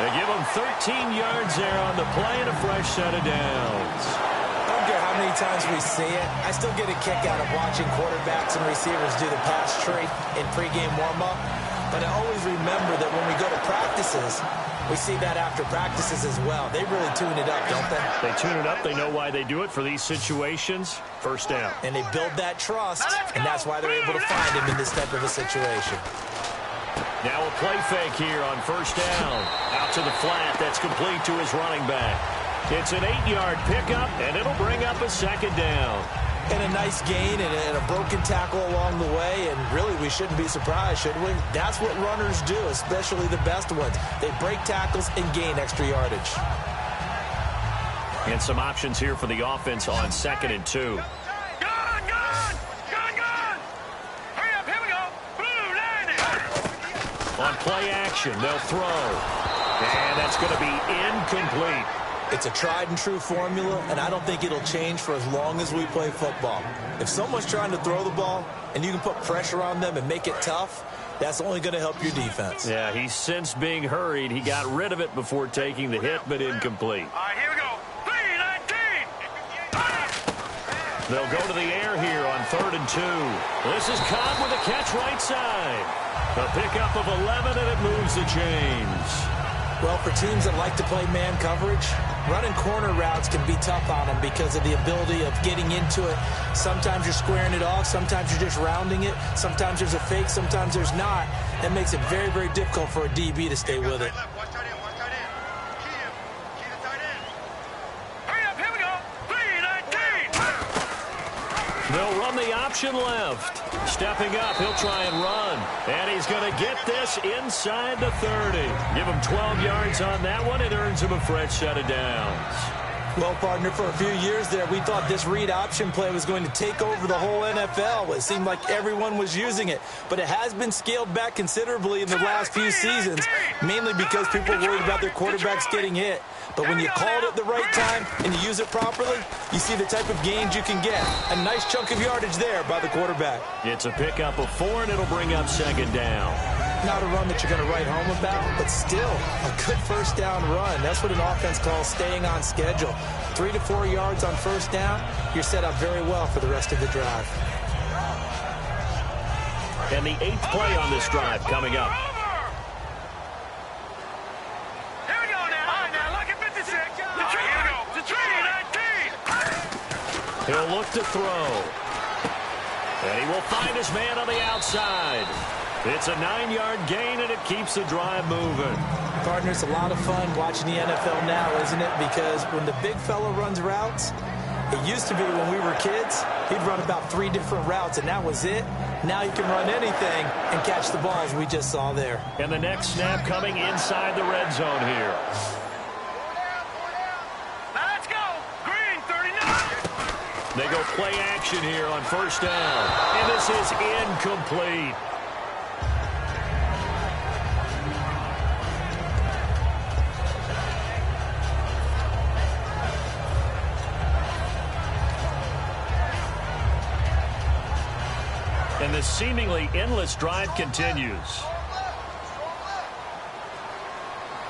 They give him 13 yards there on the play and a fresh set of downs. I don't care how many times we see it. I still get a kick out of watching quarterbacks and receivers do the pass tree in pregame warm-up. But I always remember that when we go to practices, we see that after practices as well. They really tune it up, don't they? They tune it up. They know why they do it for these situations. First down. And they build that trust, and that's why they're able to find him in this type of a situation. Now a play fake here on 1st down. Out to the flat. That's complete to his running back. It's an 8-yard pickup, and it'll bring up a 2nd down. And a nice gain and a broken tackle along the way, and really we shouldn't be surprised, should we? That's what runners do, especially the best ones. They break tackles and gain extra yardage. And some options here for the offense on 2nd and 2. On play action, they'll throw. And that's going to be incomplete. It's a tried-and-true formula, and I don't think it'll change for as long as we play football. If someone's trying to throw the ball and you can put pressure on them and make it tough, that's only going to help your defense. Yeah, he's since being hurried. He got rid of it before taking the hit, but incomplete. All right, here we go. 3-19. They'll go to the air here on 3rd and 2. This is Cobb with a catch right side. A pickup of 11, and it moves the chains. Well, for teams that like to play man coverage, running corner routes can be tough on them because of the ability of getting into it. Sometimes you're squaring it off. Sometimes you're just rounding it. Sometimes there's a fake. Sometimes there's not. That makes it very, very difficult for a DB to stay with it. Watch tight end, watch tight end. Key him. Key the tight end. Hurry up, here we go. 3-19. They'll run the option left. Stepping up, he'll try and run. And he's going to get this inside the 30. Give him 12 yards on that one. It earns him a fresh set of downs. Well, partner, for a few years there, we thought this read option play was going to take over the whole NFL. It seemed like everyone was using it. But it has been scaled back considerably in the last few seasons, mainly because people are worried about their quarterbacks getting hit. But when you call it at the right time and you use it properly, you see the type of gains you can get. A nice chunk of yardage there by the quarterback. It's a pickup of 4, and it'll bring up 2nd down. Not a run that you're going to write home about, but still a good first down run. That's what an offense calls staying on schedule. 3 to 4 yards on first down, you're set up very well for the rest of the drive. And the 8th play on this drive coming up. Here we go now. All right, now look at 56. Here we go. It's 3-19. He'll look to throw. And he will find his man on the outside. It's a 9-yard gain, and it keeps the drive moving. Partner, it's a lot of fun watching the NFL now, isn't it? Because when the big fella runs routes, it used to be when we were kids, he'd run about 3 different routes, and that was it. Now you can run anything and catch the balls we just saw there. And the next snap coming inside the red zone here. Now let's go. Green, 39. They go play action here on first down. And this is incomplete. And the seemingly endless drive continues.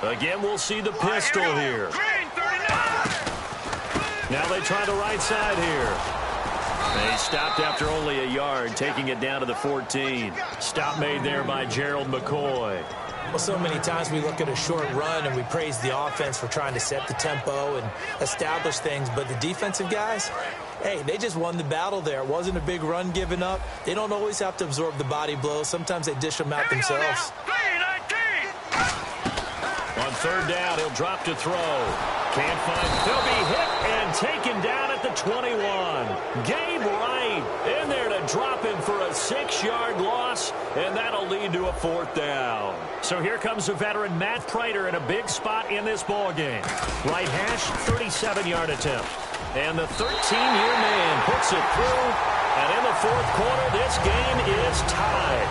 Again, we'll see the pistol here. Green, 39. Now they try the right side here. They stopped after only a yard, taking it down to the 14. Stop made there by Gerald McCoy. Well, so many times we look at a short run and we praise the offense for trying to set the tempo and establish things, but the defensive guys, hey, they just won the battle there. It wasn't a big run given up. They don't always have to absorb the body blows. Sometimes they dish them out themselves. 3-19. On third down, he'll drop to throw. Can't find. He'll be hit and taken down at the 21. Gabe Wright in there to drop him for a 6-yard loss, and that'll lead to a 4th down. So here comes the veteran Matt Prater in a big spot in this ballgame. Right hash, 37-yard attempt. And the 13-year man puts it through. And in the 4th quarter, this game is tied.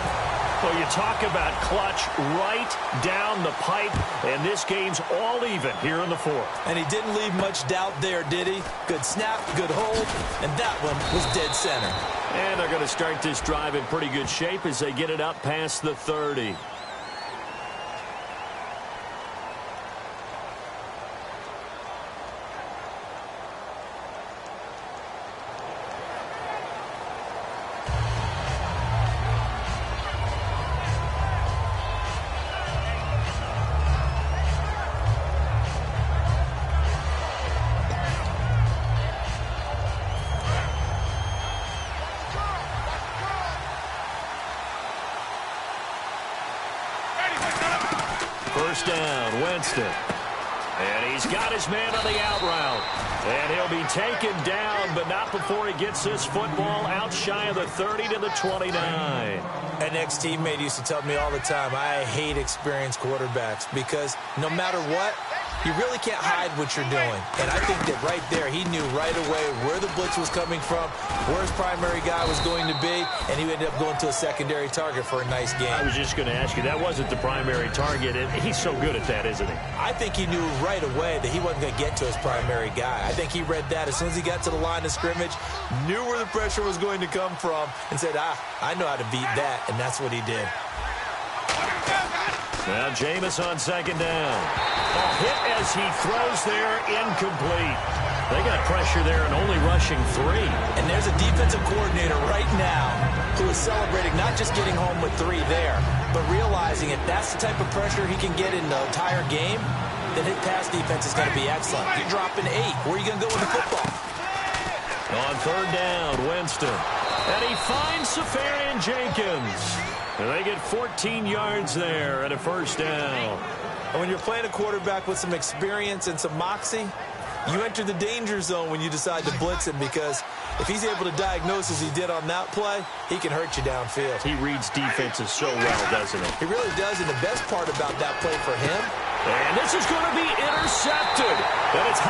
Well, you talk about clutch right down the pipe, and this game's all even here in the 4th. And he didn't leave much doubt there, did he? Good snap, good hold, and that one was dead center. And they're going to start this drive in pretty good shape as they get it up past the 30. First down, Winston. And he's got his man on the out route. And he'll be taken down, but not before he gets this football out shy of the 30 to the 29. An ex-teammate used to tell me all the time, I hate experienced quarterbacks because no matter what, You really can't hide what you're doing. And I think that right there, he knew right away where the blitz was coming from, where his primary guy was going to be, and he ended up going to a secondary target for a nice game. I was just going to ask you, that wasn't the primary target, and he's so good at that, isn't he? I think he knew right away that he wasn't going to get to his primary guy. I think he read that as soon as he got to the line of scrimmage, knew where the pressure was going to come from, and said, I know how to beat that, and that's what he did. Now Jameis on second down. A hit as he throws there, incomplete. They got pressure there and only rushing 3. And there's a defensive coordinator right now who is celebrating not just getting home with 3 there, but realizing if that's the type of pressure he can get in the entire game, then his pass defense is going to be excellent. You're dropping 8. Where are you going to go with the football? On third down, Winston. And he finds Safarian Jenkins. And they get 14 yards there and a first down. And when you're playing a quarterback with some experience and some moxie, you enter the danger zone when you decide to blitz him, because if he's able to diagnose as he did on that play, he can hurt you downfield. He reads defenses so well, doesn't he? He really does, and the best part about that play for him. And this is going to be intercepted. And it's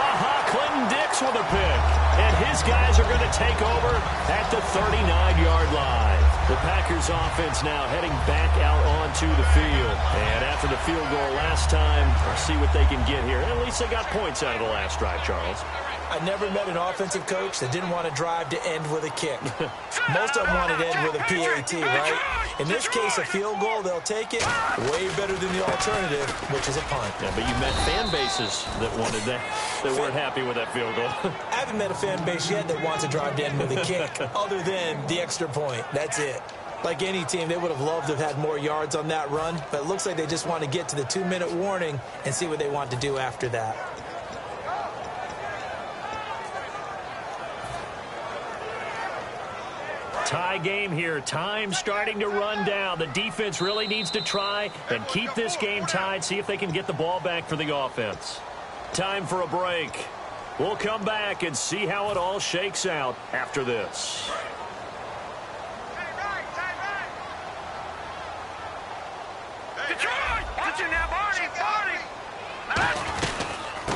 Clinton Dix with a pick. And his guys are going to take over at the 39-yard line. The Packers offense now heading back out onto the field. And after the field goal last time, we'll see what they can get here. At least they got points out of the last drive, Charles. I never met an offensive coach that didn't want to drive to end with a kick. Most of them wanted to end with a PAT, right? In this case, a field goal, they'll take it. Way better than the alternative, which is a punt. Yeah, but you met fan bases that wanted that, that weren't happy with that field goal. I haven't met a fan base yet that wants to drive to end with a kick, other than the extra point. That's it. Like any team, they would have loved to have had more yards on that run, but it looks like they just want to get to the 2-minute warning and see what they want to do after that. Tie game here. Time starting to run down. The defense really needs to try and keep this game tied, see if they can get the ball back for the offense. Time for a break. We'll come back and see how it all shakes out after this.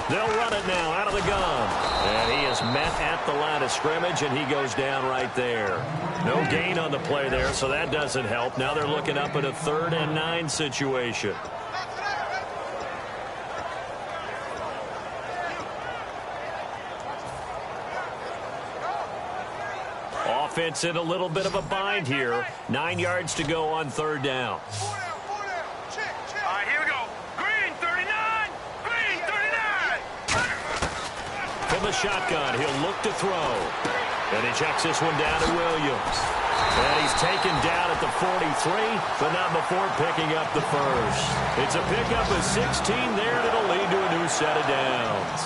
They'll run it now out of the gun. And he is met at the line of scrimmage, and he goes down right there. No gain on the play there, so that doesn't help. Now they're looking up at a 3rd and 9 situation. Offense in a little bit of a bind here. 9 yards to go on 3rd down. From the shotgun, he'll look to throw. And he checks this one down to Williams. And he's taken down at the 43, but not before picking up the first. It's a pickup of 16 there, and it'll lead to a new set of downs.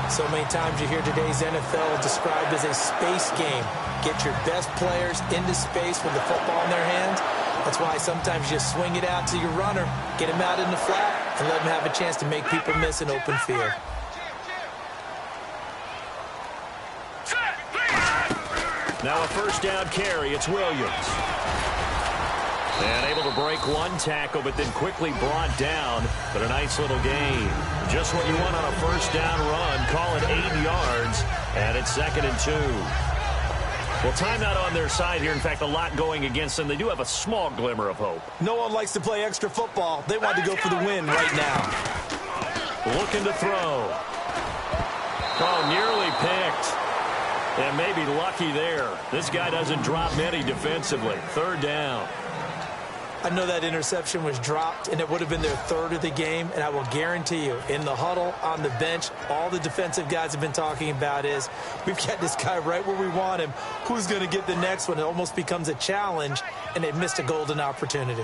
So many times you hear today's NFL described as a space game. Get your best players into space with the football in their hands. That's why sometimes you just swing it out to your runner, get him out in the flat, and let him have a chance to make people miss an open field. Now a first down carry. It's Williams. And able to break one tackle, but then quickly brought down. But a nice little gain. Just what you want on a first down run. Call it 8 yards. And it's 2nd and 2. Well, timeout on their side here. In fact, a lot going against them. They do have a small glimmer of hope. No one likes to play extra football. They want to go for the win right now. Looking to throw. Oh, nearly picked. And maybe lucky there. This guy doesn't drop many defensively. 3rd down. I know that interception was dropped, and it would have been their 3rd of the game, and I will guarantee you, in the huddle, on the bench, all the defensive guys have been talking about is, we've got this guy right where we want him. Who's going to get the next one? It almost becomes a challenge, and they missed a golden opportunity.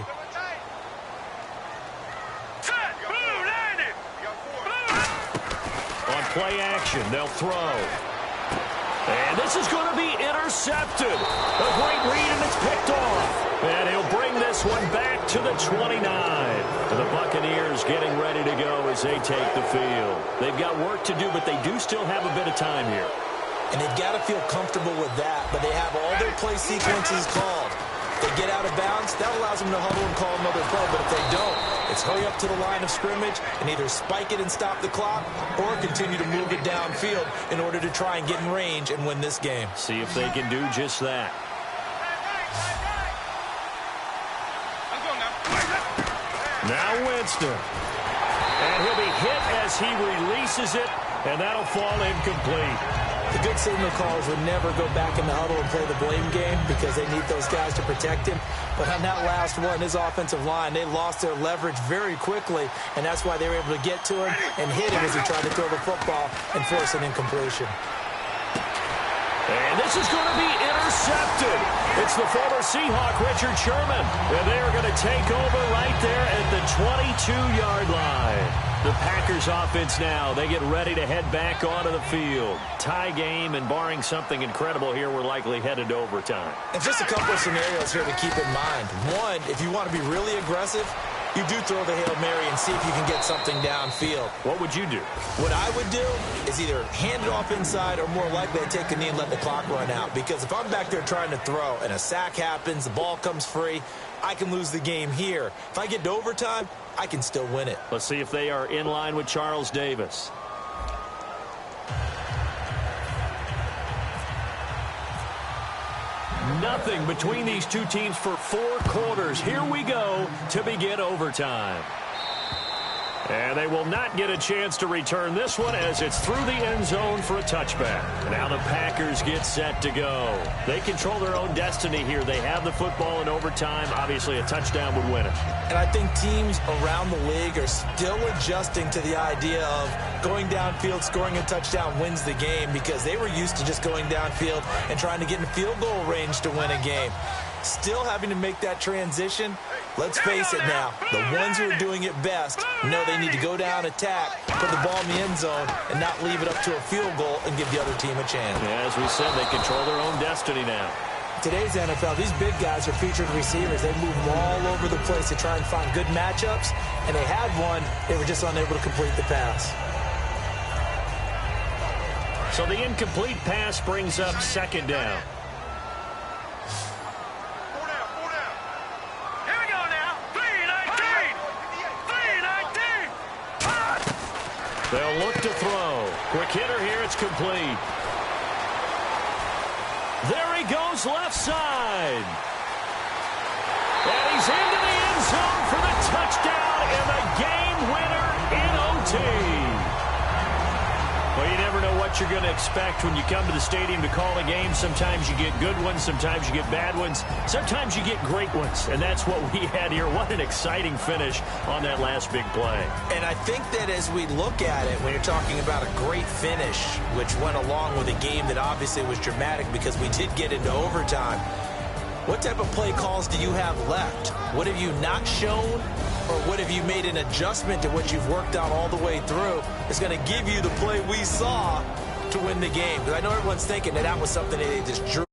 On play action, they'll throw. And this is going to be intercepted. A great read, and it's picked off. And he'll bring this one back to the 29. The Buccaneers getting ready to go as they take the field. They've got work to do, but they do still have a bit of time here. And they've got to feel comfortable with that, but they have all their play sequences called. they get out of bounds, that allows them to huddle and call another play. But if they don't, it's hurry up to the line of scrimmage and either spike it and stop the clock or continue to move it downfield in order to try and get in range and win this game. See if they can do just that. Now Winston. And he'll be hit as he releases it, and that'll fall incomplete. The good signal callers would never go back in the huddle and play the blame game because they need those guys to protect him. But on that last one, his offensive line, they lost their leverage very quickly, and that's why they were able to get to him and hit him as he tried to throw the football and force an incompletion. And this is going to be intercepted. It's the former Seahawk, Richard Sherman. And they are going to take over right there at the 22-yard line. The Packers offense now, they get ready to head back onto the field. Tie game, and barring something incredible here, we're likely headed to overtime. And just a couple of scenarios here to keep in mind. One, if you want to be really aggressive, you do throw the Hail Mary and see if you can get something downfield. What would you do? What I would do is either hand it off inside or more likely I take a knee and let the clock run out. Because if I'm back there trying to throw and a sack happens, the ball comes free, I can lose the game here. If I get to overtime, I can still win it. Let's see if they are in line with Charles Davis. Nothing between these two teams for 4 quarters. Here we go to begin overtime. And they will not get a chance to return this one as it's through the end zone for a touchback. Now the Packers get set to go. They control their own destiny here. They have the football in overtime. Obviously, a touchdown would win it. And I think teams around the league are still adjusting to the idea of going downfield, scoring a touchdown wins the game because they were used to just going downfield and trying to get in field goal range to win a game. Still having to make that transition. Let's face it now, the ones who are doing it best know they need to go down, attack, put the ball in the end zone, and not leave it up to a field goal and give the other team a chance. Yeah, as we said, they control their own destiny now. Today's NFL, these big guys are featured receivers. They move them all over the place to try and find good matchups, and they had one. They were just unable to complete the pass. So the incomplete pass brings up second down. They'll look to throw. Quick hitter here. It's complete. There he goes left side. And he's into the end zone for the touchdown and the game winner in OT. Well, you never know what you're going to expect when you come to the stadium to call a game. Sometimes you get good ones. Sometimes you get bad ones. Sometimes you get great ones. And that's what we had here. What an exciting finish on that last big play. And I think that as we look at it, when you're talking about a great finish, which went along with a game that obviously was dramatic because we did get into overtime, what type of play calls do you have left? What have you not shown? Or what have you made an adjustment to what you've worked out all the way through is going to give you the play we saw to win the game? Because I know everyone's thinking that was something that they just drew.